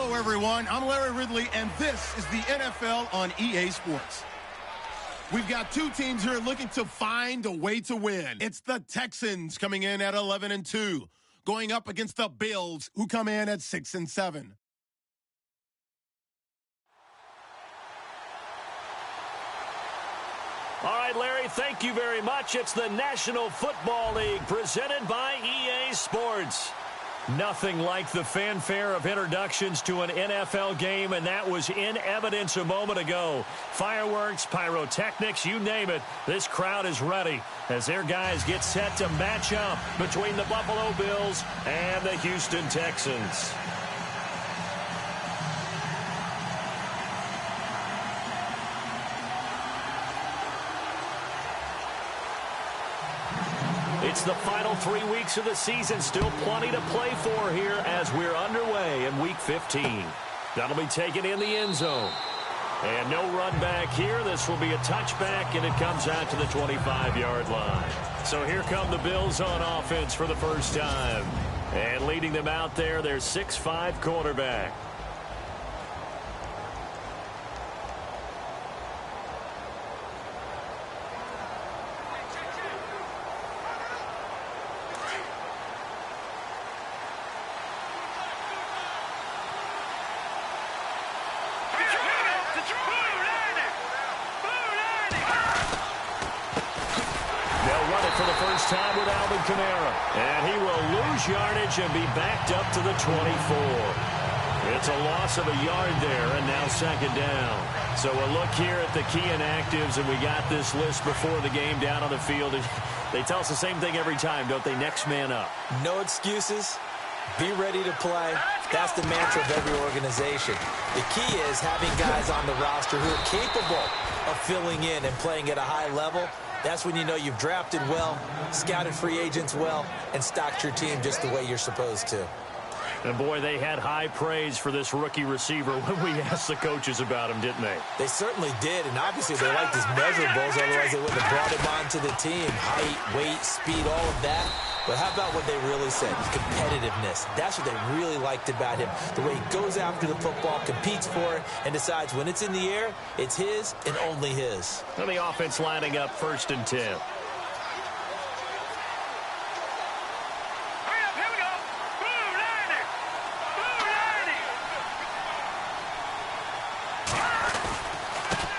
Hello, everyone. I'm Larry Ridley, and this is the NFL on EA Sports. We've got two teams here looking to find a way to win. It's the Texans coming in at 11-2, going up against the Bills, who come in at 6-7. All right, Larry, thank you very much. It's the National Football League presented by EA Sports. Nothing like the fanfare of introductions to an NFL game, and that was in evidence a moment ago. Fireworks, pyrotechnics, you name it. This crowd is ready as their guys get set to match up between the Buffalo Bills and the Houston Texans. It's the final 3 weeks of the season. Still plenty to play for here as we're underway in Week 15. That'll be taken in the end zone. And no run back here. This will be a touchback, and it comes out to the 25-yard line. So here come the Bills on offense for the first time. And leading them out there, their 6'5" quarterback. Time with and he will lose yardage and be backed up to the 24. It's a loss of a yard there, and now second down. So a look here at the key inactives, and we got this list before the game down on the field. They tell us the same thing every time, don't they? Next man up. No excuses. Be ready to play. That's the mantra of every organization. The key is having guys on the roster who are capable of filling in and playing at a high level. That's when you know you've drafted well, scouted free agents well, and stocked your team just the way you're supposed to. And, boy, they had high praise for this rookie receiver when we asked the coaches about him, didn't they? They certainly did, and obviously they liked his measurables, otherwise they wouldn't have brought him onto the team. Height, weight, speed, all of that. But how about what they really said? Competitiveness. That's what they really liked about him. The way he goes after the football, competes for it, and decides when it's in the air, it's his and only his. And the offense lining up 1st and 10.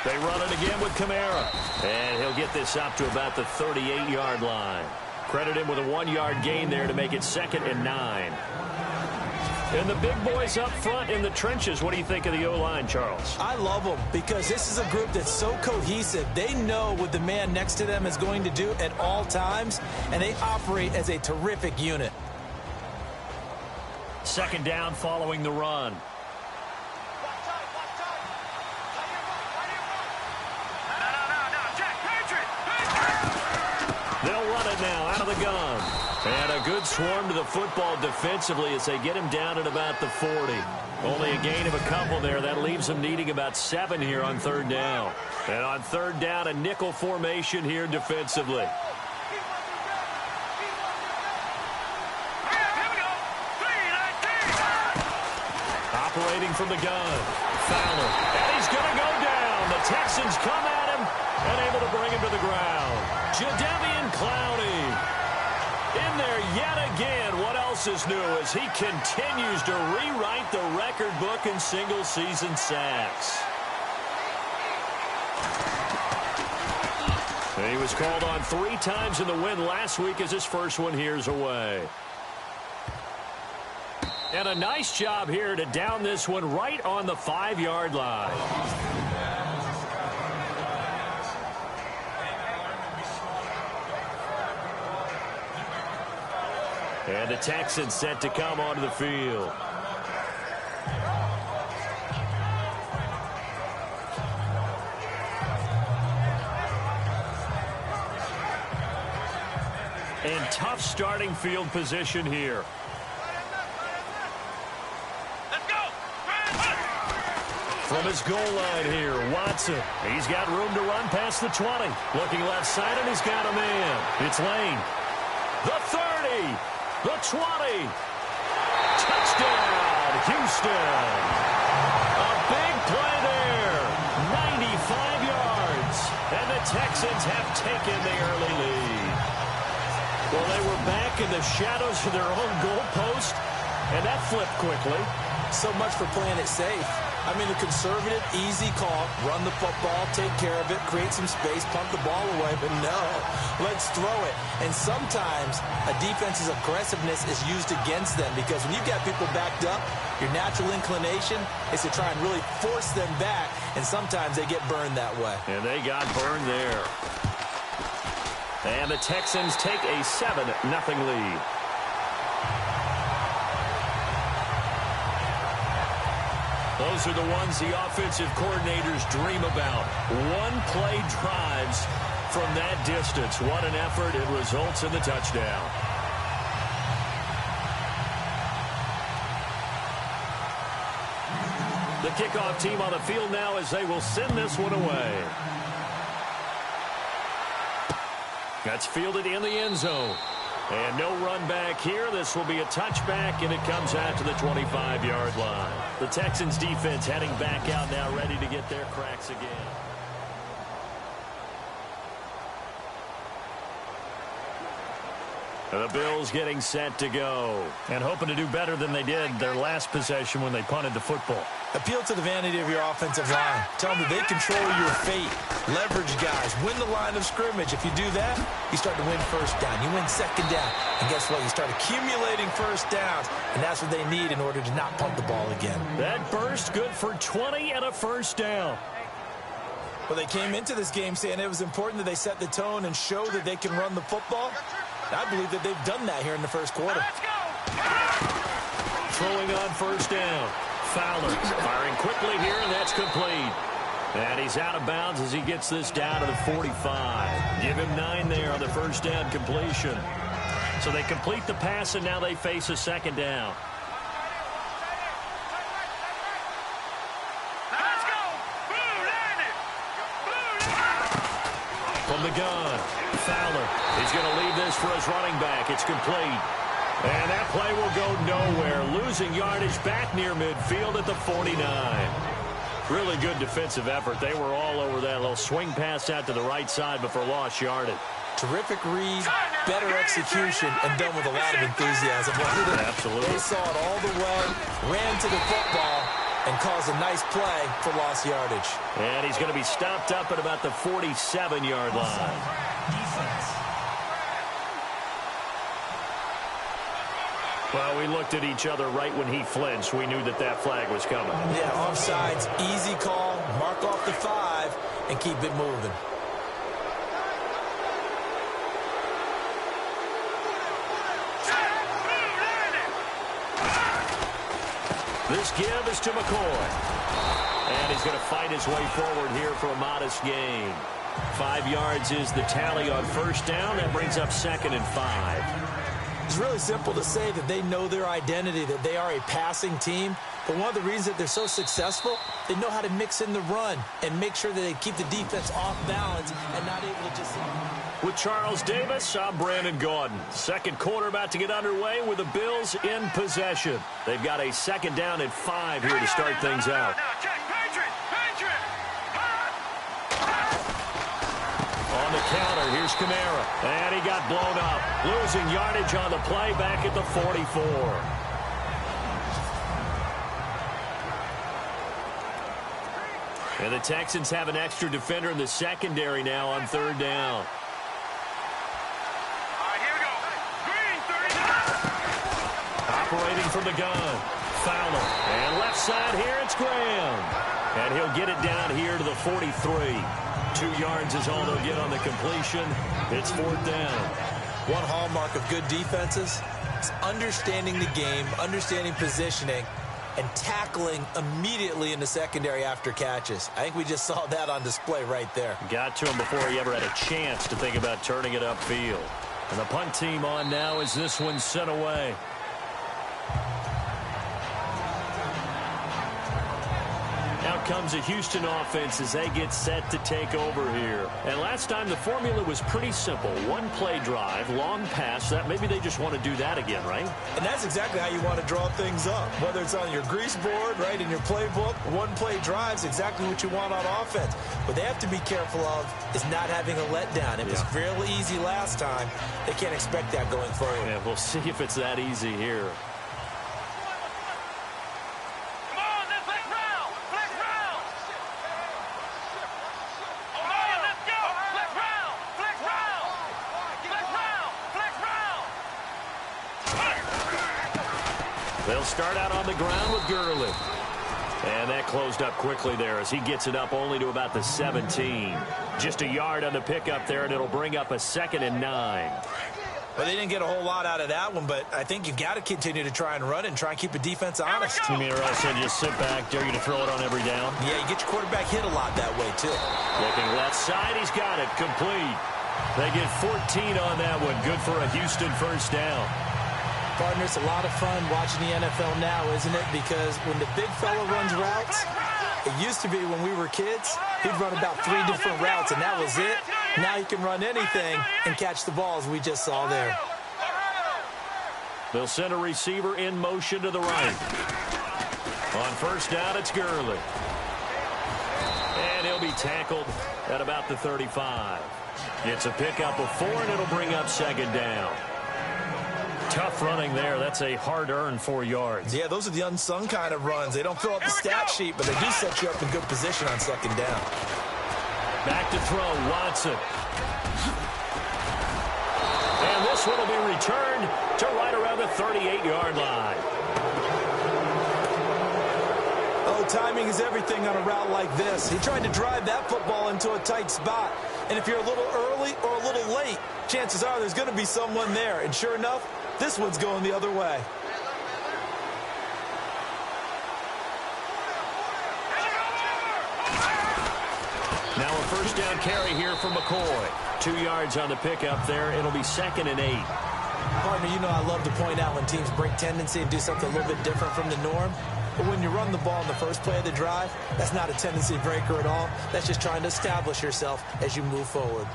They run it again with Kamara. And he'll get this up to about the 38-yard line. Credit him with a 1-yard gain there to make it 2nd and 9. And the big boys up front in the trenches. What do you think of the O-line, Charles? I love them because this is a group that's so cohesive. They know what the man next to them is going to do at all times, and they operate as a terrific unit. Second down following the run. They'll run it now out of the gun. And a good swarm to the football defensively as they get him down at about the 40. Only a gain of a couple there. That leaves them needing about 7 here on 3rd down. And on 3rd down, a nickel formation here defensively. Operating from the gun. Fowler. And he's going to go down. The Texans come at him and able to bring him to the ground. Jadeveon Clowney in there yet again. What else is new as he continues to rewrite the record book in single-season sacks. And he was called on 3 times in the win last week as his first one here's away. And a nice job here to down this one right on the 5-yard line. And the Texans set to come onto the field. And tough starting field position here. From his goal line here, Watson. He's got room to run past the 20. Looking left side, and he's got a man. It's Lane. The 30. The 20. Touchdown. touchdown, Houston. A big play there. 95 yards. And the Texans have taken the early lead. Well, they were back in the shadows of their own goalpost, and that flipped quickly. So much for playing it safe. I mean, a conservative, easy call, run the football, take care of it, create some space, punt the ball away, but no, let's throw it. And sometimes a defense's aggressiveness is used against them because when you've got people backed up, your natural inclination is to try and really force them back, and sometimes they get burned that way. And they got burned there. And the Texans take a 7-0 lead. Those are the ones the offensive coordinators dream about. One-play drives from that distance. What an effort. It results in the touchdown. The kickoff team on the field now as they will send this one away. That's fielded in the end zone. And no run back here. This will be a touchback, and it comes out to the 25-yard line. The Texans defense heading back out now, ready to get their cracks again. The Bills getting set to go and hoping to do better than they did their last possession when they punted the football. Appeal to the vanity of your offensive line. Tell them that they control your fate. Leverage guys. Win the line of scrimmage. If you do that, you start to win first down. You win second down. And guess what? You start accumulating first downs. And that's what they need in order to not punt the ball again. That burst good for 20 and a first down. Well, they came into this game saying it was important that they set the tone and show that they can run the football. I believe that they've done that here in the first quarter. Throwing on first down. Fowler firing quickly here, and that's complete. And he's out of bounds as he gets this down to the 45. Give him 9 there on the first down completion. So they complete the pass, and now they face a second down. From the gun, Fowler. He's going to leave this for his running back. It's complete. And that play will go nowhere. Losing yardage back near midfield at the 49. Really good defensive effort. They were all over that little swing pass out to the right side before lost yardage. Terrific read, better execution, and done with a lot of enthusiasm. Absolutely. They saw it all the way, ran to the football, and caused a nice play for lost yardage. And he's going to be stopped up at about the 47-yard line. Well, we looked at each other right when he flinched. We knew that that flag was coming. Yeah, offsides, easy call, mark off the 5, and keep it moving. This give is to McCoy. And he's going to fight his way forward here for a modest gain. 5 yards is the tally on first down. That brings up 2nd and 5. It's really simple to say that they know their identity, that they are a passing team. But one of the reasons that they're so successful, they know how to mix in the run and make sure that they keep the defense off balance and not able to just... With Charles Davis, I'm Brandon Gaudin. Second quarter about to get underway with the Bills in possession. They've got a second down and 5 here to start things out. On the counter, here's Kamara. And he got blown up. Losing yardage on the play back at the 44. And the Texans have an extra defender in the secondary now on third down. Operating from the gun. Fowler. And left side here, it's Graham. And he'll get it down here to the 43. 2 yards is all they'll get on the completion. It's 4th down. One hallmark of good defenses is understanding the game, understanding positioning, and tackling immediately in the secondary after catches. I think we just saw that on display right there. Got to him before he ever had a chance to think about turning it upfield. And the punt team on now as this one's sent away. Now comes a Houston offense as they get set to take over here. And last time the formula was pretty simple. One play drive, long pass. That maybe they just want to do that again, right? And that's exactly how you want to draw things up. Whether it's on your grease board, right, in your playbook, one play drive is exactly what you want on offense. What they have to be careful of is not having a letdown. It was fairly easy last time. They can't expect that going forward. Yeah, we'll see if it's that easy here. They'll start out on the ground with Gurley. And that closed up quickly there as he gets it up only to about the 17. Just a yard on the pickup there, and it'll bring up a 2nd and 9. Well, they didn't get a whole lot out of that one, but I think you've got to continue to try and run and try and keep the defense honest. You mean Earl said just sit back, dare you to throw it on every down? Yeah, you get your quarterback hit a lot that way, too. Looking left side, he's got it, complete. They get 14 on that one, good for a Houston first down. Partner, it's a lot of fun watching the NFL now, isn't it? Because when the big fella runs routes, it used to be when we were kids, he'd run about 3 different routes, and that was it. Now he can run anything and catch the ball, as we just saw there. They'll send a receiver in motion to the right. On first down, it's Gurley. And he'll be tackled at about the 35. It's a pickup of 4, and it'll bring up 2nd down. Tough running there. That's a hard-earned 4 yards. Yeah, those are the unsung kind of runs. They don't fill out the stat sheet, but they do set you up in good position on 2nd down. Back to throw, Watson. And this one will be returned to right around the 38-yard line. Oh, timing is everything on a route like this. He tried to drive that football into a tight spot. And if you're a little early or a little late, chances are there's going to be someone there. And sure enough, this one's going the other way. Now a first down carry here from McCoy. 2 yards on the pickup there. It'll be 2nd and 8. Partner, you know I love to point out when teams break tendency and do something a little bit different from the norm. But when you run the ball in the first play of the drive, that's not a tendency breaker at all. That's just trying to establish yourself as you move forward.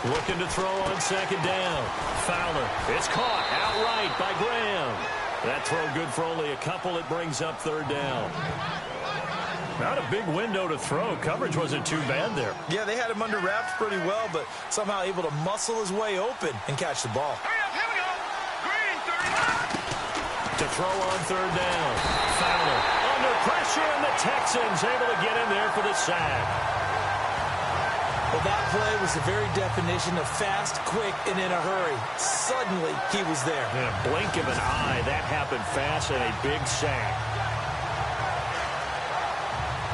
Looking to throw on 2nd down. Fowler. It's caught outright by Graham. That throw good for only a couple. It brings up 3rd down. Not a big window to throw. Coverage wasn't too bad there. Yeah, they had him under wraps pretty well, but somehow able to muscle his way open and catch the ball. Here we go. Green, 30. To throw on 3rd down. Fowler under pressure, and the Texans able to get in there for the sack. Well, that play was the very definition of fast, quick, and in a hurry. Suddenly, he was there. In a blink of an eye, that happened fast and a big sack.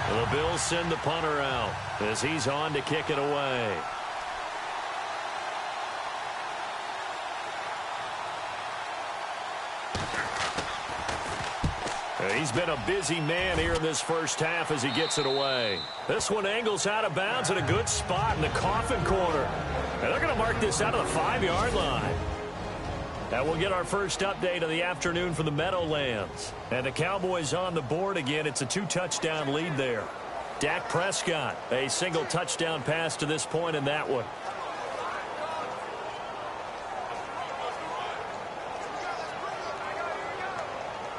The Bills send the punter out as he's on to kick it away. He's been a busy man here in this first half as he gets it away. This one angles out of bounds at a good spot in the coffin corner. And they're going to mark this out of the 5-yard line. And we'll get our first update of the afternoon from the Meadowlands. And the Cowboys on the board again. It's a 2-touchdown lead there. Dak Prescott, a single touchdown pass to this point in that one.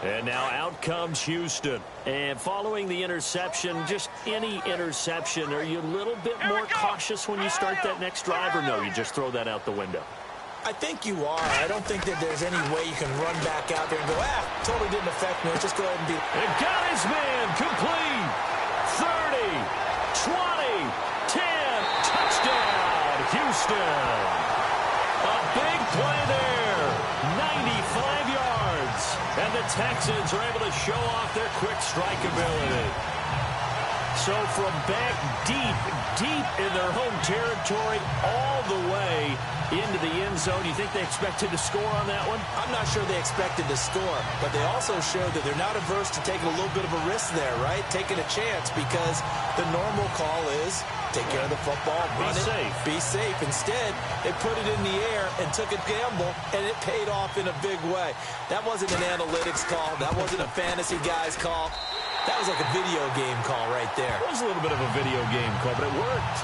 And now out comes Houston. And following the interception, just any interception, are you a little bit more cautious when you start that next drive, or no, you just throw that out the window? I think you are. I don't think that there's any way you can run back out there and go, totally didn't affect me. Let's just go ahead and be. It got his man complete. 30, 20, 10, touchdown, Houston. A big play there, 95 yards. And the Texans are able to show off their quick strike ability. So from back deep in their home territory all the way into the end zone. You think they expected to score on that one? I'm not sure they expected to score, but they also showed that they're not averse to taking a little bit of a risk there, right? Taking a chance, because the normal call is take care of the football, run it, be safe. Instead, they put it in the air and took a gamble, and it paid off in a big way. That wasn't an analytics call. That wasn't a fantasy guy's call. That was like a video game call right there. It was a little bit of a video game call, but it worked.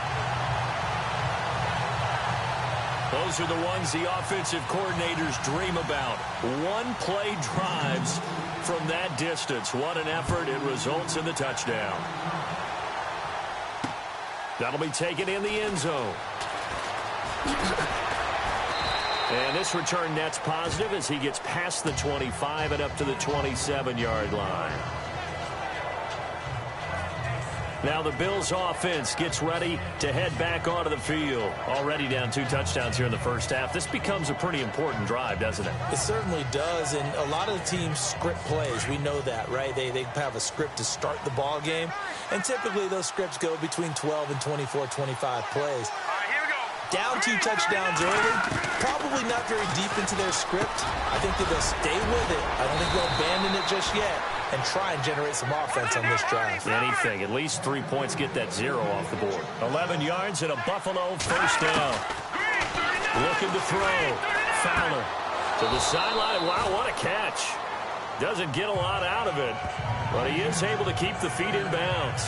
Those are the ones the offensive coordinators dream about. One-play drives from that distance. What an effort. It results in the touchdown. That'll be taken in the end zone. And this return net's positive as he gets past the 25 and up to the 27-yard line. Now the Bills offense gets ready to head back onto the field. Already down 2 touchdowns here in the first half. This becomes a pretty important drive, doesn't it? It certainly does, and a lot of the teams script plays. We know that, right? They have a script to start the ball game, and typically those scripts go between 12 and 24, 25 plays. Down 2 touchdowns early, probably not very deep into their script. I think that they'll stay with it. I don't think they'll abandon it just yet and try and generate some offense on this drive. Anything. At least 3 points, get that 0 off the board. 11 yards and a Buffalo first down. Looking to throw. Fowler to the sideline. Wow, what a catch. Doesn't get a lot out of it, but he is able to keep the feet in bounds.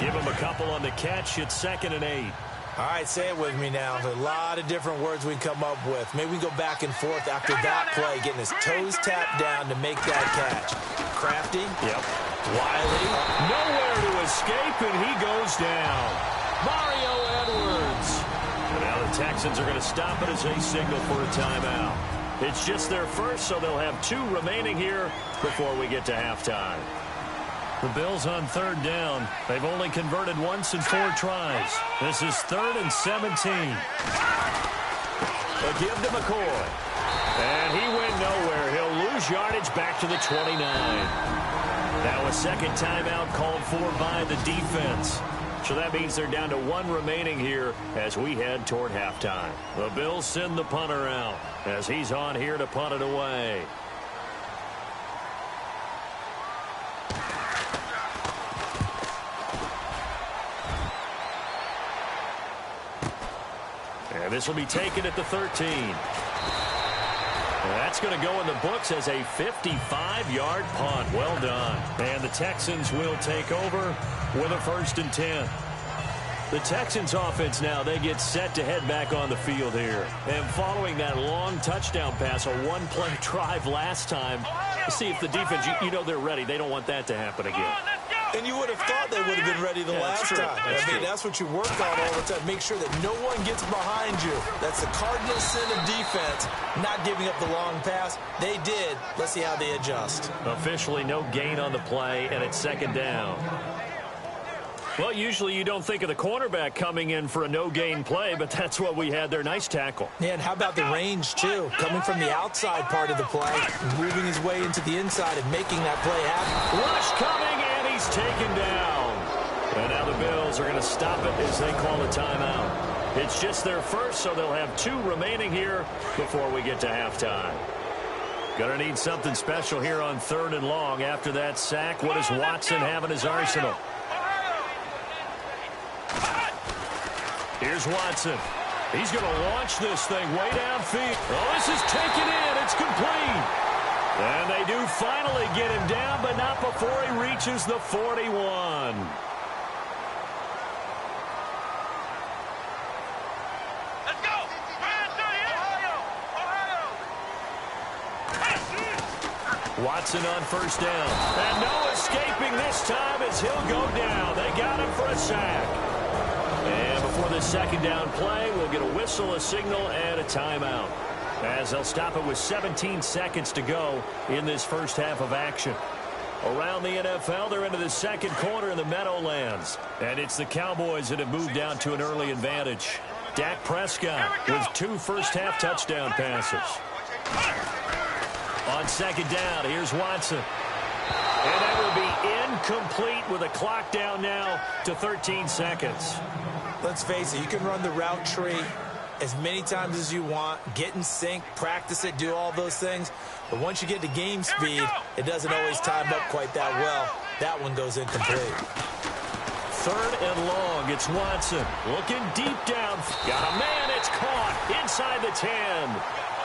Give him a couple on the catch. It's 2nd and 8. All right, say it with me now. There's a lot of different words we can come up with. Maybe we can go back and forth after that play, getting his toes tapped down to make that catch. Crafty. Yep. Wiley. Nowhere to escape, and he goes down. Mario Edwards. And now the Texans are going to stop it as they signal for a timeout. It's just their first, so they'll have 2 remaining here before we get to halftime. The Bills on 3rd down. They've only converted once in 4 tries. This is 3rd and 17. They'll give to McCoy. And he went nowhere. He'll lose yardage back to the 29. Now a second timeout called for by the defense. So that means they're down to 1 remaining here as we head toward halftime. The Bills send the punter out as he's on here to punt it away. And this will be taken at the 13. That's going to go in the books as a 55-yard punt. Well done. And the Texans will take over with a 1st and 10. The Texans offense now, they get set to head back on the field here. And following that long touchdown pass, a 1-play drive last time, see if the defense, you know they're ready. They don't want that to happen again. And you would have thought they would have been ready the last time. That's what you work on all the time. Make sure that no one gets behind you. That's the cardinal sin of defense, not giving up the long pass. They did. Let's see how they adjust. Officially no gain on the play, and it's 2nd down. Well, usually you don't think of the cornerback coming in for a no-gain play, but that's what we had there. Nice tackle. Yeah, and how about the range, too? Coming from the outside part of the play, moving his way into the inside and making that play happen. Rush coming, and he's taken down. And now the Bills are going to stop it as they call a timeout. It's just their first, so they'll have 2 remaining here before we get to halftime. Going to need something special here on 3rd and long. After that sack, what does Watson have in his arsenal? Here's Watson. He's going to launch this thing way downfield. Oh, this is taken in. It's complete. And they do finally get him down, but not before he reaches the 41. Let's go. Watson on 1st down. And no escaping this time as he'll go down. They got him for a sack. And before the 2nd down play, we'll get a whistle, a signal, and a timeout. As they'll stop it with 17 seconds to go in this first half of action. Around the NFL, they're into the 2nd quarter in the Meadowlands. And it's the Cowboys that have moved down to an early advantage. Dak Prescott with 2 first-half touchdown passes. On 2nd down, here's Watson. And that will be incomplete with a clock down now to 13 seconds. Let's face it, you can run the route tree as many times as you want, get in sync, practice it, do all those things. But once you get to game speed, it doesn't always time up quite that well. That one goes incomplete. 3rd and long. It's Watson looking deep down. Got a man. It's caught inside the 10.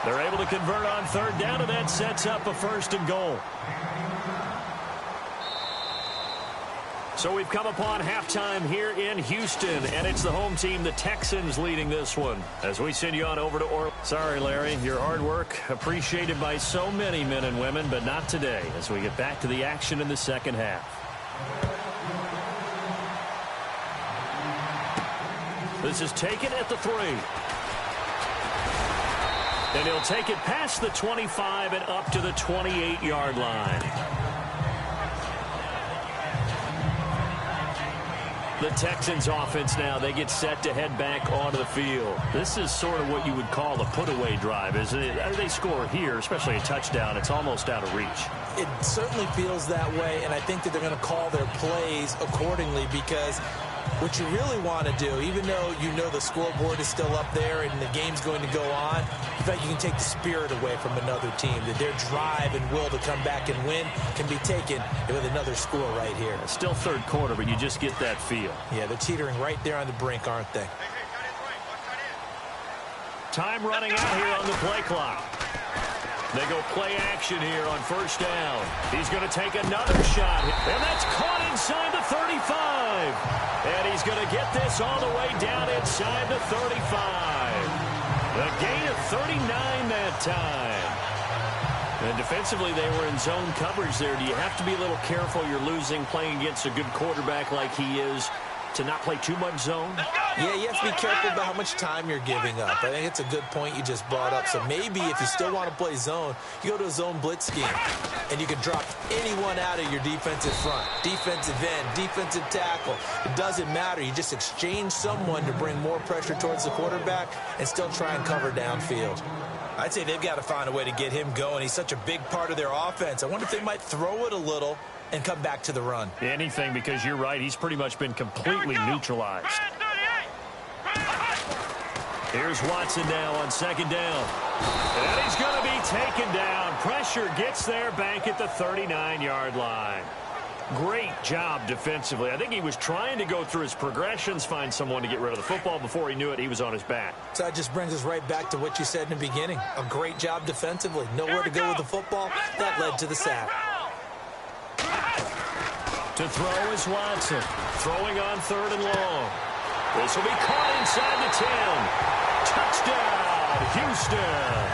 They're able to convert on 3rd down, and that sets up a 1st and goal. So we've come upon halftime here in Houston, and it's the home team, the Texans, leading this one. As we send you on over to Orlando. Sorry, Larry, your hard work appreciated by so many men and women, but not today as we get back to the action in the second half. This is taken at the 3. And he'll take it past the 25 and up to the 28-yard line. The Texans offense now, they get set to head back onto the field. This is sort of what you would call a put-away drive, isn't it? They score here, especially a touchdown. It's almost out of reach. It certainly feels that way, and I think that they're going to call their plays accordingly because what you really want to do, even though you know the scoreboard is still up there and the game's going to go on, in fact, you can take the spirit away from another team, that their drive and will to come back and win can be taken with another score right here. It's still 3rd quarter, but you just get that feel. Yeah, they're teetering right there on the brink, aren't they? Time running out here on the play clock. They go play action here on 1st down. He's going to take another shot, and that's caught inside the 35. And he's going to get this all the way down inside the 35. A gain of 39 that time. And defensively, they were in zone coverage there. Do you have to be a little careful? You're losing, playing against a good quarterback like he is, to not play too much zone? Yeah, you have to be careful about how much time you're giving up. I think it's a good point you just brought up. So maybe if you still want to play zone, you go to a zone blitz scheme, and you can drop anyone out of your defensive front, defensive end, defensive tackle. It doesn't matter. You just exchange someone to bring more pressure towards the quarterback and still try and cover downfield. I'd say they've got to find a way to get him going. He's such a big part of their offense. I wonder if they might throw it a little and come back to the run. Anything, because you're right. He's pretty much been completely neutralized. Here's Watson now on 2nd down. And he's going to be taken down. Pressure gets there back at the 39-yard line. Great job defensively. I think he was trying to go through his progressions, find someone to get rid of the football. Before he knew it, he was on his back. So that just brings us right back to what you said in the beginning. A great job defensively. Nowhere to go with the football. That led to the sack. To throw is Watson. Throwing on 3rd and long. This will be caught inside the 10. Touchdown, Houston.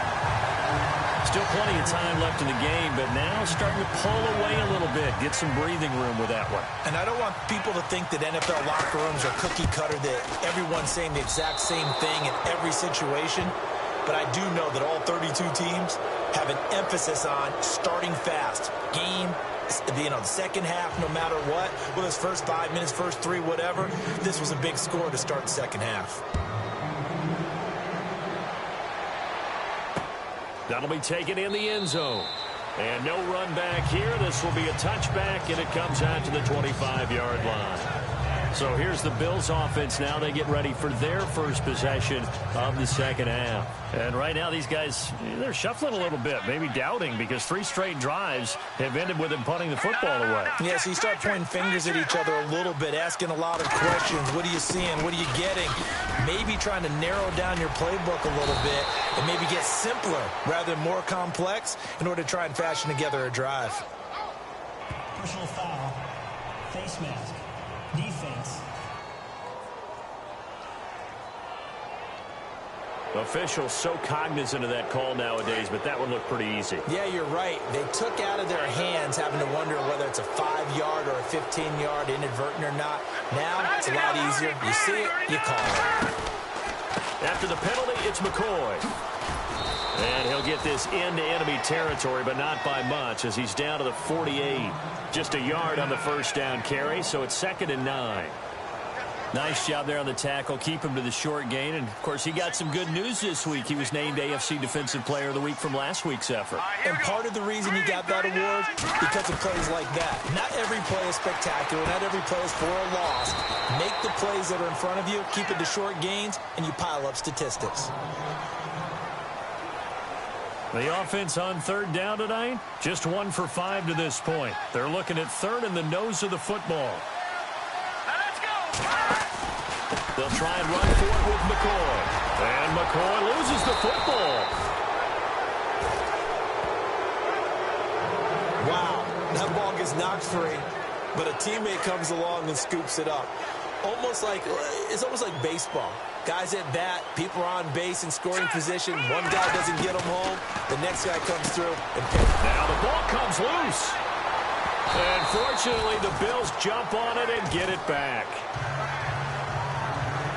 Still plenty of time left in the game, but now starting to pull away a little bit. Get some breathing room with that one. And I don't want people to think that NFL locker rooms are cookie cutter, that everyone's saying the exact same thing in every situation. But I do know that all 32 teams have an emphasis on starting fast. Game, the second half, no matter what, whether it's first 5 minutes, first 3, whatever, this was a big score to start the second half. That'll be taken in the end zone. And no run back here. This will be a touchback, and it comes out to the 25-yard line. So here's the Bills offense now. They get ready for their first possession of the second half. And right now these guys, they're shuffling a little bit, maybe doubting, because 3 straight drives have ended with them punting the football away. Yeah, so you start pointing fingers at each other a little bit, asking a lot of questions. What are you seeing? What are you getting? Maybe trying to narrow down your playbook a little bit and maybe get simpler rather than more complex in order to try and fashion together a drive. Personal foul, face mask. Defense. Officials so cognizant of that call nowadays, but that one looked pretty easy. Yeah, you're right. They took out of their hands having to wonder whether it's a 5-yard or a 15-yard inadvertent or not. Now it's a lot easier. You see it, you call it. After the penalty, it's McCoy. And he'll get this into enemy territory, but not by much, as he's down to the 48. Just a yard on the first down carry, so it's 2nd and 9. Nice job there on the tackle. Keep him to the short gain. And, of course, he got some good news this week. He was named AFC Defensive Player of the Week from last week's effort. And part of the reason he got that award, because of plays like that. Not every play is spectacular. Not every play is for a loss. Make the plays that are in front of you, keep it to short gains, and you pile up statistics. The offense on third down tonight, just 1 for 5 to this point. They're looking at third in the nose of the football. They'll try and run for it with McCoy. And McCoy loses the football. Wow, that ball gets knocked free, but a teammate comes along and scoops it up. It's almost like baseball. Guys at bat, people are on base in scoring position. One guy doesn't get them home. The next guy comes through and picks. Now the ball comes loose. And fortunately, the Bills jump on it and get it back.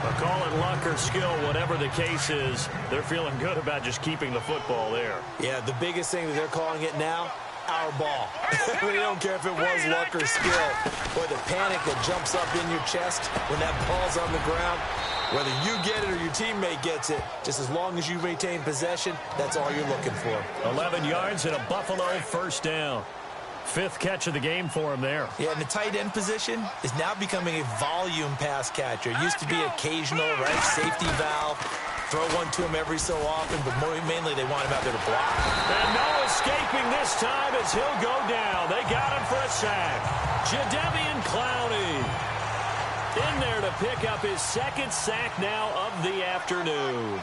But call it luck or skill, whatever the case is, they're feeling good about just keeping the football there. Yeah, the biggest thing that they're calling it now, our ball. We don't care if it was luck or skill. Boy, the panic that jumps up in your chest when that ball's on the ground, whether you get it or your teammate gets it, just as long as you maintain possession, that's all you're looking for. 11 yards and a Buffalo first down. 5th catch of the game for him there. Yeah, and the tight end position is now becoming a volume pass catcher. It used to be occasional, right? Safety valve. Throw one to him every so often, but mainly they want him out there to block. And no escaping this time as he'll go down. They got him for a sack. Jadeveon Clowney in there to pick up his 2nd sack now of the afternoon.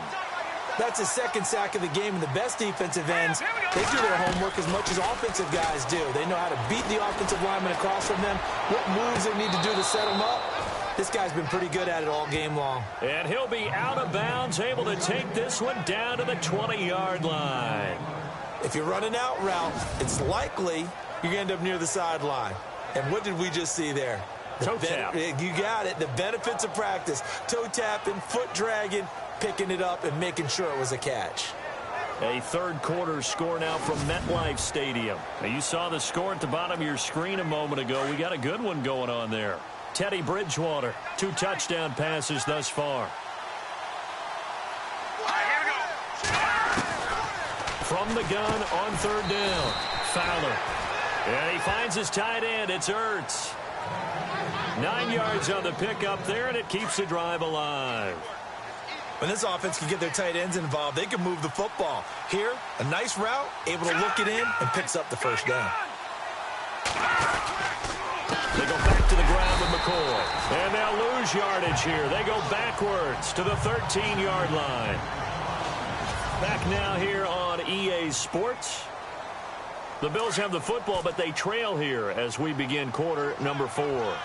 That's his 2nd sack of the game, and the best defensive ends, they do their homework as much as offensive guys do. They know how to beat the offensive lineman across from them, what moves they need to do to set them up. This guy's been pretty good at it all game long. And he'll be out of bounds, able to take this one down to the 20-yard line. If you're running out route, it's likely you're going to end up near the sideline. And what did we just see there? Toe tap. You got it. The benefits of practice. Toe tapping, foot dragging, picking it up, and making sure it was a catch. A third-quarter score now from MetLife Stadium. Now, you saw the score at the bottom of your screen a moment ago. We got a good one going on there. Teddy Bridgewater, 2 touchdown passes thus far. From the gun on third down, Fowler. And he finds his tight end. It's Ertz. 9 yards on the pickup there, and it keeps the drive alive. When this offense can get their tight ends involved, they can move the football. Here, a nice route, able to look it in, and picks up the first down. They go back to the ground with McCoy. And they'll lose yardage here. They go backwards to the 13-yard line. Back now here on EA Sports. The Bills have the football, but they trail here as we begin quarter number 4.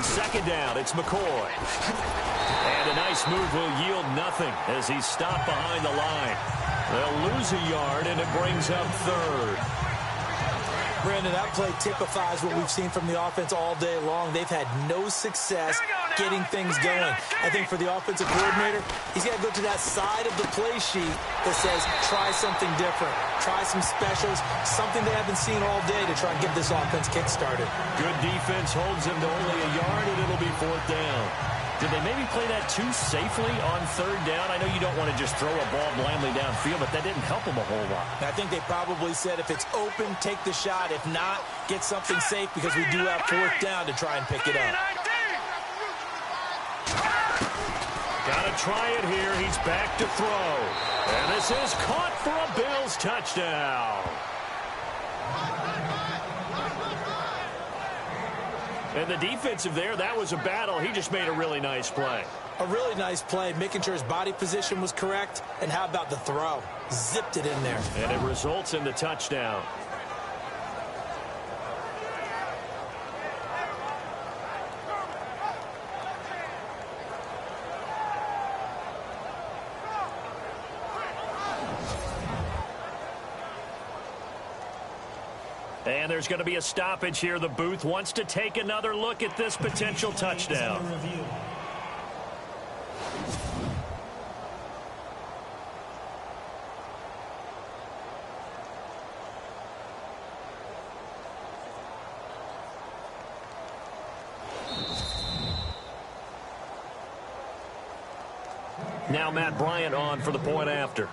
Second down, it's McCoy. And a nice move will yield nothing as he's stopped behind the line. They'll lose a yard, and it brings up third. Brandon, that play typifies what we've seen from the offense all day long. They've had no success getting things going. I think for the offensive coordinator, he's got to go to that side of the play sheet that says, try something different. Try some specials, something they haven't seen all day to try and get this offense kick-started. Good defense holds him to only a yard, and it'll be 4th down. Did they maybe play that too safely on third down? I know you don't want to just throw a ball blindly downfield, but that didn't help them a whole lot. I think they probably said if it's open, take the shot. If not, get something safe because we do have 4th down to try and pick it up. Got to try it here. He's back to throw. And this is caught for a Bills touchdown. And the defensive there, that was a battle. He just made a really nice play. A really nice play, making sure his body position was correct. And how about the throw? Zipped it in there. And it results in the touchdown. And there's going to be a stoppage here. The booth wants to take another look at this potential touchdown. Now Matt Bryant on for the point after.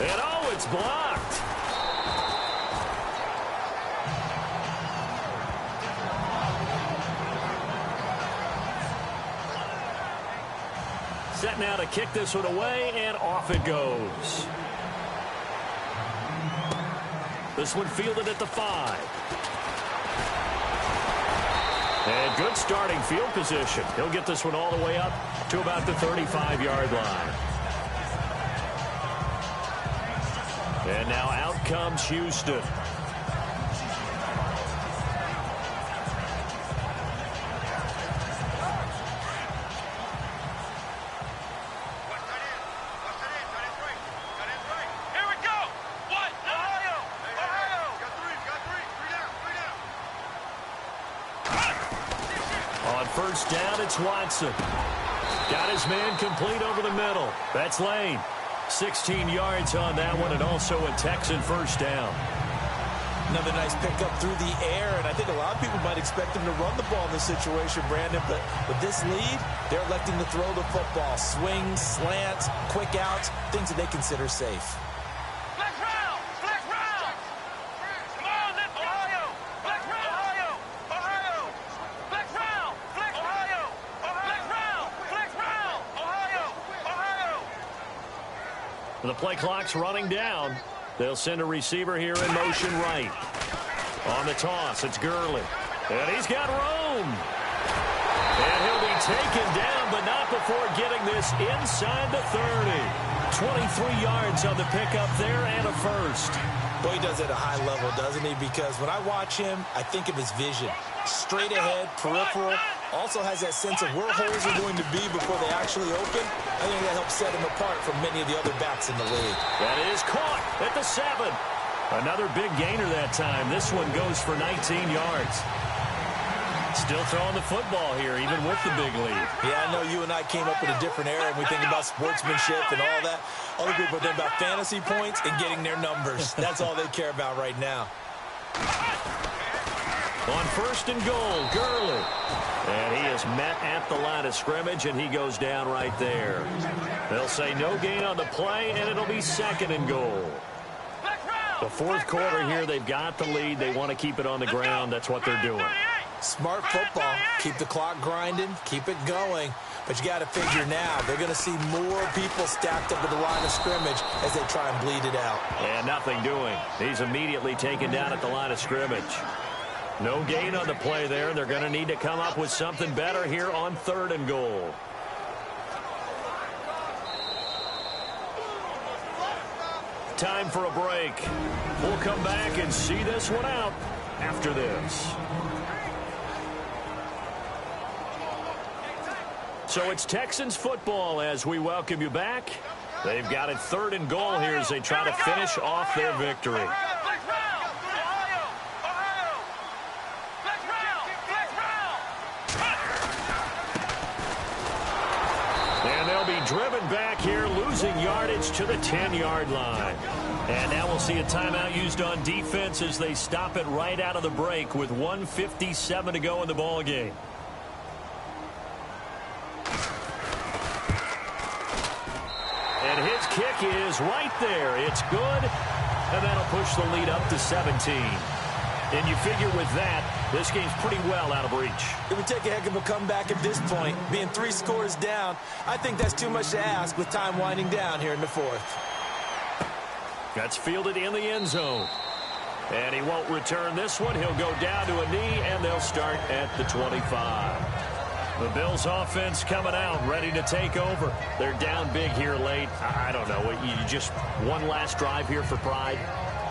And oh, it's blocked. Set now to kick this one away, and off it goes. This one fielded at the 5. And good starting field position. He'll get this one all the way up to about the 35-yard line. And now out comes Houston. First down, it's Watson. Got his man complete over the middle. That's Lane. 16 yards on that one, and also a Texan first down. Another nice pickup through the air, and I think a lot of people might expect him to run the ball in this situation, Brandon, but with this lead, they're electing to throw the football. Swings, slants, quick outs, things that they consider safe. The play clock's running down. They'll send a receiver here in motion right. On the toss, it's Gurley. And he's got room. And he'll be taken down, but not before getting this inside the 30. 23 yards on the pickup there and a first. Boy, he does it at a high level, doesn't he? Because when I watch him, I think of his vision. Straight ahead, peripheral. Also has that sense of where holes are going to be before they actually open. I think that helps set him apart from many of the other backs in the league. That is caught at the 7. Another big gainer that time. This one goes for 19 yards. Still throwing the football here, even with the big lead. Yeah, I know you and I came up in a different era, and we think about sportsmanship and all that. Other people think about fantasy points and getting their numbers. That's all they care about right now. On first and goal, Gurley. And he is met at the line of scrimmage, and he goes down right there. They'll say no gain on the play, and it'll be second and goal. The fourth quarter here, they've got the lead. They want to keep it on the ground. That's what they're doing. Smart football. Keep the clock grinding. Keep it going. But you got to figure now, they're going to see more people stacked up at the line of scrimmage as they try and bleed it out. And nothing doing. He's immediately taken down at the line of scrimmage. No gain on the play there. They're going to need to come up with something better here on third and goal. Time for a break. We'll come back and see this one out after this. So it's Texans football as we welcome you back. They've got it third and goal here as they try to finish off their victory. Driven back here, losing yardage to the 10-yard line. And now we'll see a timeout used on defense as they stop it right out of the break with 1:57 to go in the ball game. And his kick is right there. It's good, and that'll push the lead up to 17. And you figure with that, this game's pretty well out of reach. It would take a heck of a comeback at this point. Being 3 scores down, I think that's too much to ask with time winding down here in the fourth. That's fielded in the end zone. And he won't return this one. He'll go down to a knee, and they'll start at the 25. The Bills offense coming out, ready to take over. They're down big here late. I don't know. You just one last drive here for pride.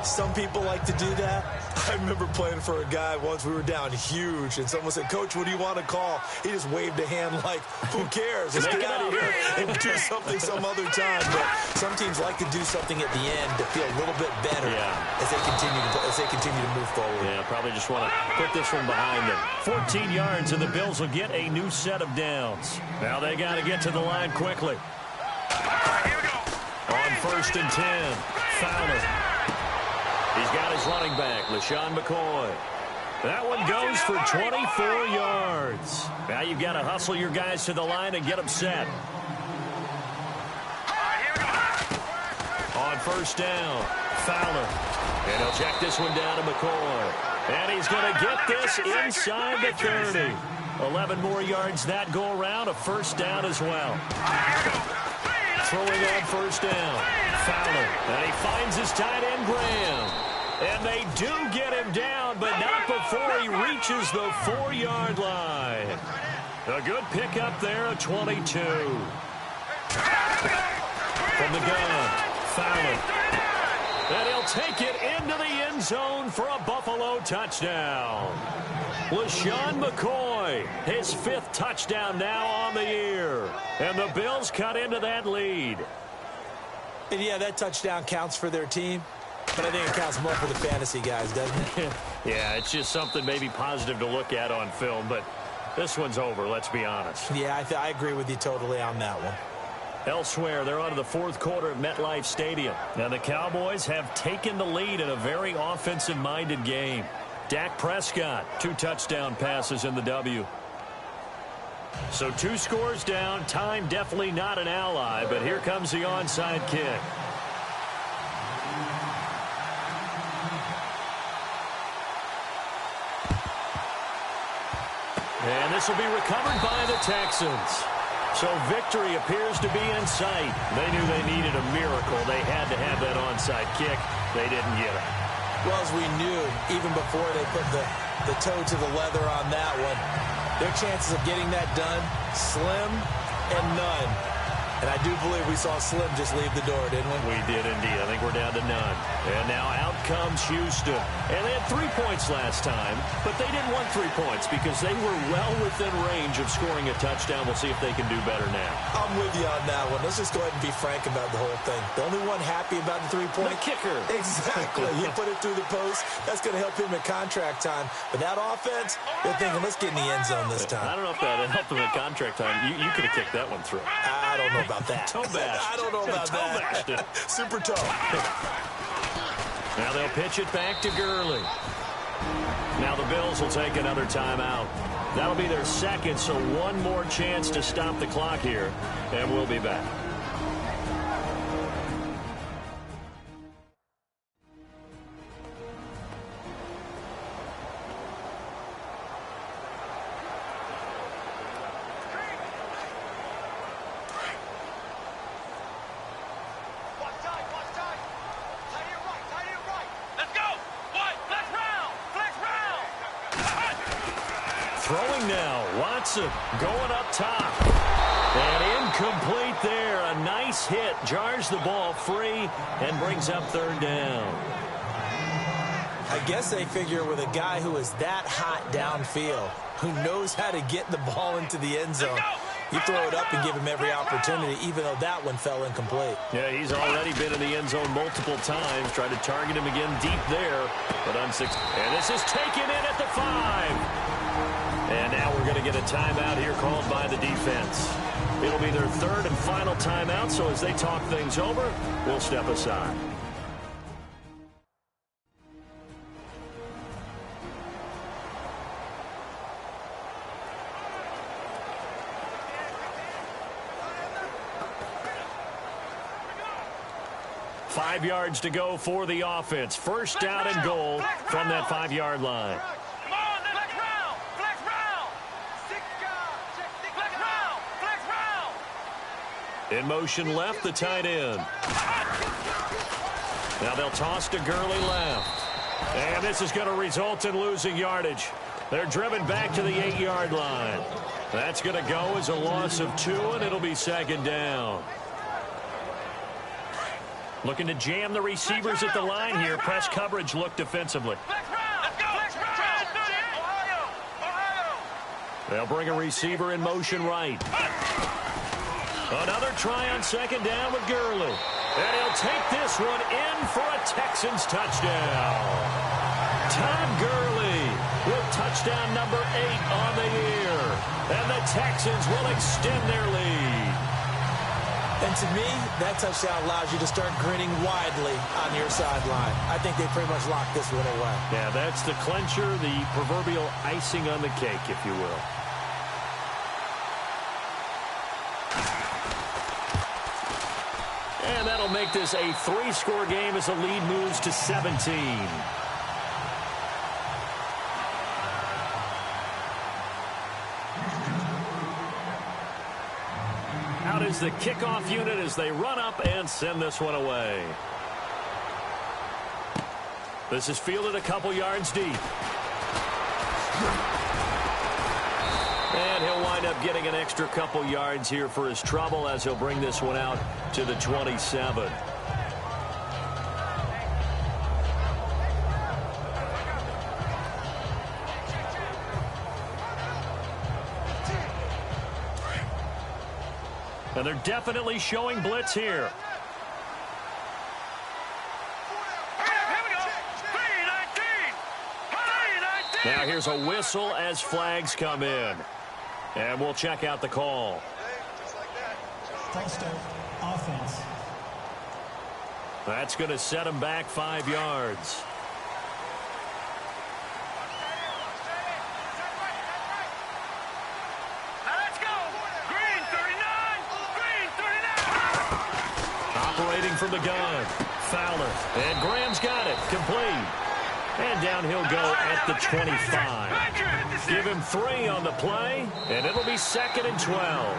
Some people like to do that. I remember playing for a guy once. We were down huge, and someone said, "Coach, what do you want to call?" He just waved a hand like, "Who cares? Let's get out of here and do something some other time." But some teams like to do something at the end to feel a little bit better as they continue to move forward. Yeah, probably just want to put this one behind them. 14 yards, and the Bills will get a new set of downs. Now they got to get to the line quickly. On first and 10, Fowler. He's got his running back, LaShawn McCoy. That one goes for 24 yards. Now you've got to hustle your guys to the line and get them set. On first down, Fowler. And he'll check this one down to McCoy. And he's going to get this inside the 30. 11 more yards that go around, a first down as well. Throwing on first down, Fowler. And he finds his tight end, Graham. And they do get him down, but not before he reaches the 4-yard line. A good pickup there, a 22. From the gun, Fowler. And he'll take it into the end zone for a Buffalo touchdown. LaShawn McCoy, his 5th touchdown now on the year. And the Bills cut into that lead. And yeah, that touchdown counts for their team. But I think it counts more for the fantasy guys, doesn't it? Yeah, it's just something maybe positive to look at on film, but this one's over, let's be honest. Yeah, I agree with you totally on that one. Elsewhere, they're on to the 4th quarter at MetLife Stadium. Now, the Cowboys have taken the lead in a very offensive-minded game. Dak Prescott, 2 touchdown passes in the W. So 2 scores down, time definitely not an ally, but here comes the onside kick. And this will be recovered by the Texans. So victory appears to be in sight. They knew they needed a miracle. They had to have that onside kick. They didn't get it. Well, as we knew, even before they put the toe to the leather on that one, their chances of getting that done, slim and none. And I do believe we saw Slim just leave the door, didn't we? We did indeed. I think we're down to none. And now out comes Houston. And they had 3 points last time, but they didn't want 3 points because they were well within range of scoring a touchdown. We'll see if they can do better now. I'm with you on that one. Let's just go ahead and be frank about the whole thing. The only one happy about the 3-point? The kicker. Exactly. He put it through the post. That's going to help him in contract time. But that offense, they're thinking, let's get in the end zone this time. I don't know if that helped him in contract time. You could have kicked that one through. I don't know about that. Toe bash. I don't know about that. Super toe. Now they'll pitch it back to Gurley. Now the Bills will take another timeout. That'll be their 2nd, so 1 more chance to stop the clock here, and we'll be back. Throwing now, Watson going up top. And incomplete there. A nice hit. Jars the ball free and brings up 3rd down. I guess they figure with a guy who is that hot downfield, who knows how to get the ball into the end zone, you throw it up and give him every opportunity, even though that one fell incomplete. Yeah, he's already been in the end zone multiple times. Tried to target him again deep there, but unsuccessful. And this is taken in at the 5. And now we're going to get a timeout here called by the defense. It'll be their 3rd and final timeout, so as they talk things over, we'll step aside. Five yards to go for the offense. First down and goal from that 5-yard line. In motion left, the tight end. Now they'll toss to Gurley left. And this is going to result in losing yardage. They're driven back to the 8-yard line. That's going to go as a loss of 2, and it'll be 2nd down. Looking to jam the receivers at the line here. Press coverage look defensively. They'll bring a receiver in motion right. Another try on 2nd down with Gurley. And he'll take this one in for a Texans touchdown. Todd Gurley with touchdown number 8 on the year. And the Texans will extend their lead. And to me, that touchdown allows you to start grinning widely on your sideline. I think they pretty much locked this one away. Yeah, that's the clincher, the proverbial icing on the cake, if you will. And that'll make this a 3-score game as the lead moves to 17. Out is the kickoff unit as they run up and send this one away. This is fielded a couple yards deep. And he'll wind up getting an extra couple yards here for his trouble as he'll bring this one out to the 27. And they're definitely showing blitz here. Now here's a whistle as flags come in. And we'll check out the call. False start, offense. That's going to set him back 5 yards. Operating from the gun. Fowler. And Graham's got it. Complete. And down he'll go at the 25. Give him 3 on the play, and it'll be 2nd and 12.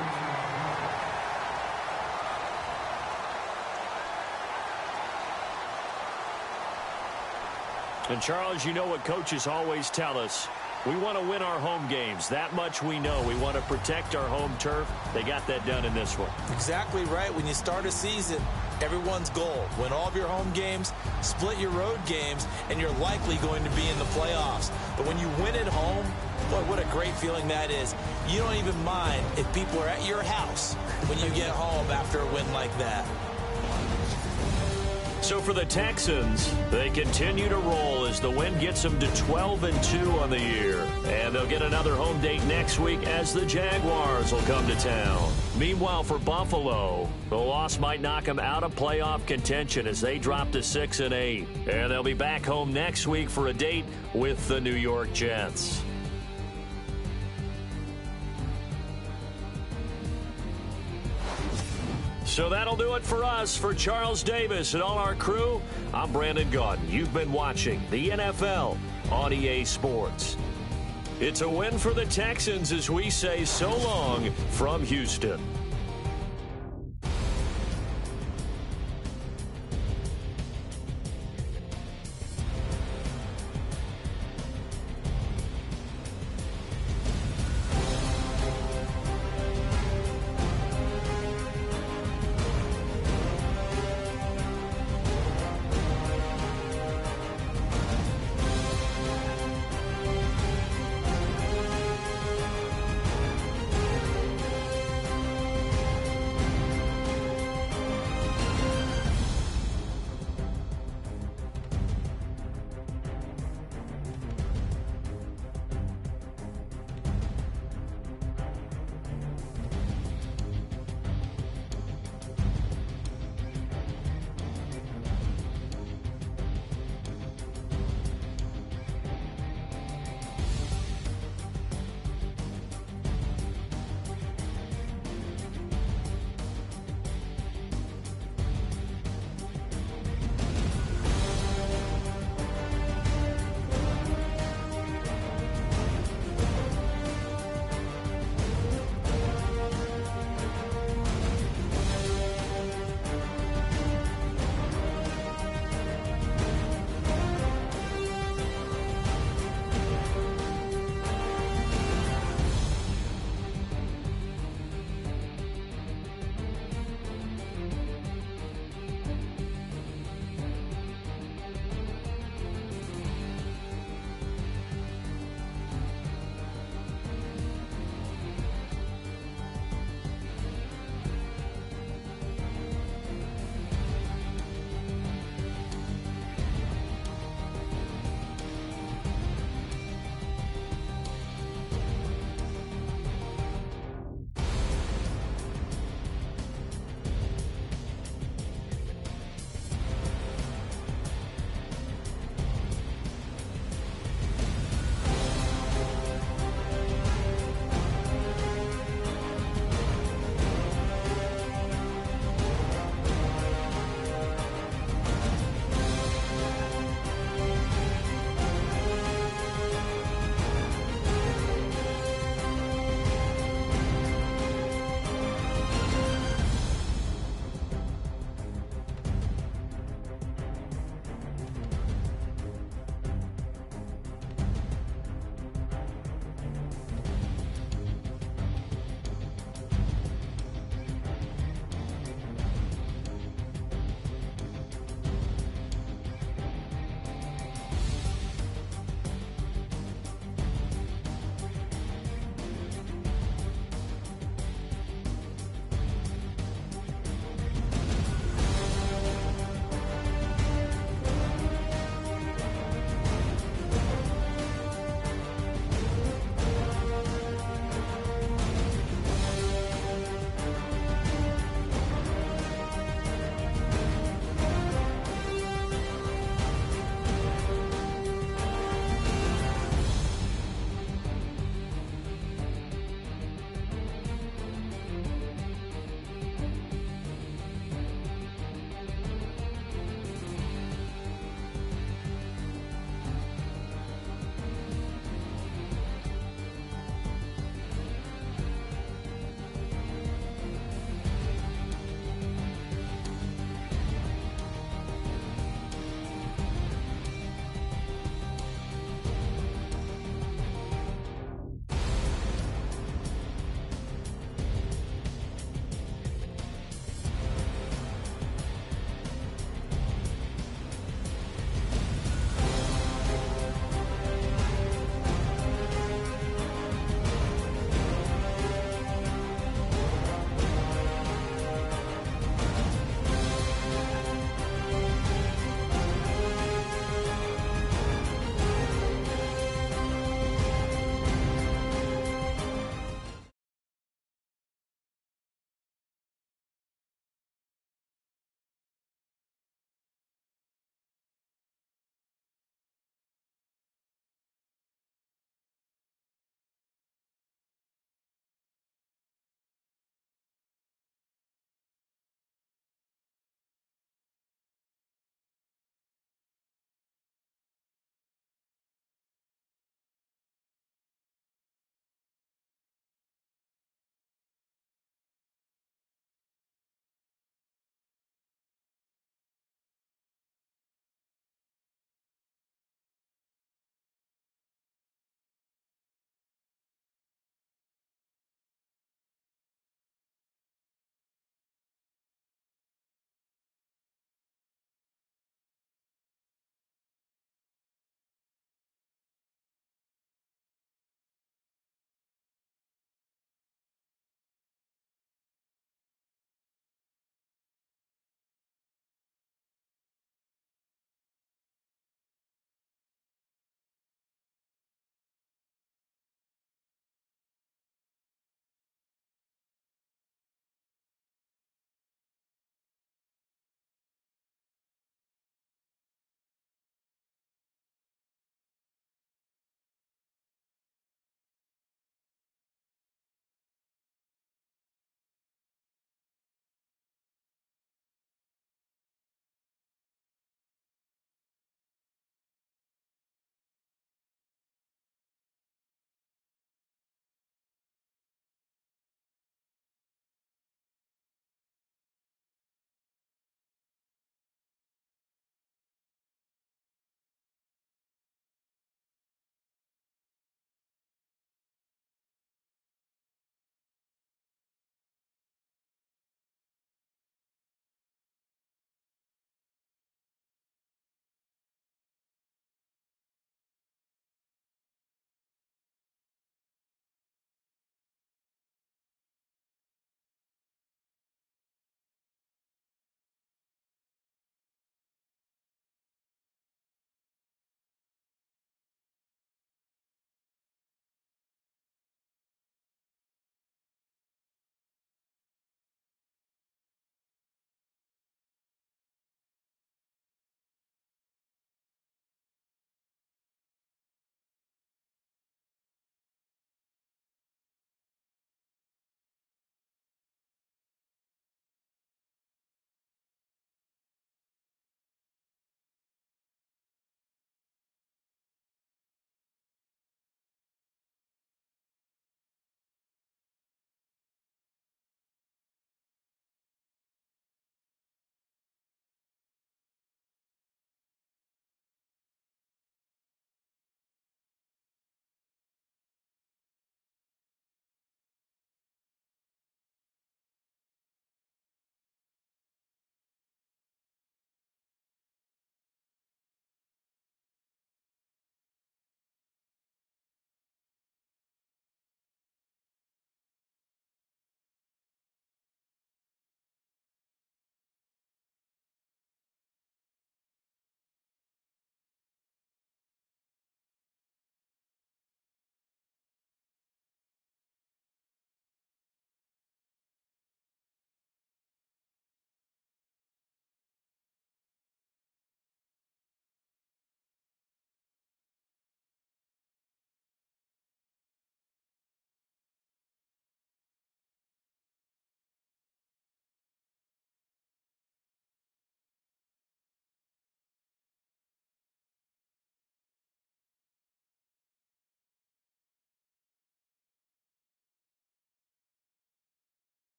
And Charles, you know what coaches always tell us. We want to win our home games. That much we know. We want to protect our home turf. They got that done in this one. Exactly right. When you start a season, everyone's goal, win all of your home games, split your road games, and you're likely going to be in the playoffs. But when you win at home, boy, what a great feeling that is. You don't even mind if people are at your house when you get home after a win like that. So for the Texans, they continue to roll as the win gets them to 12-2 on the year. And they'll get another home date next week as the Jaguars will come to town. Meanwhile, for Buffalo, the loss might knock them out of playoff contention as they drop to 6-8. And they'll be back home next week for a date with the New York Jets. So that'll do it for us. For Charles Davis and all our crew, I'm Brandon Gaudin. You've been watching the NFL on EA Sports. It's a win for the Texans as we say so long from Houston.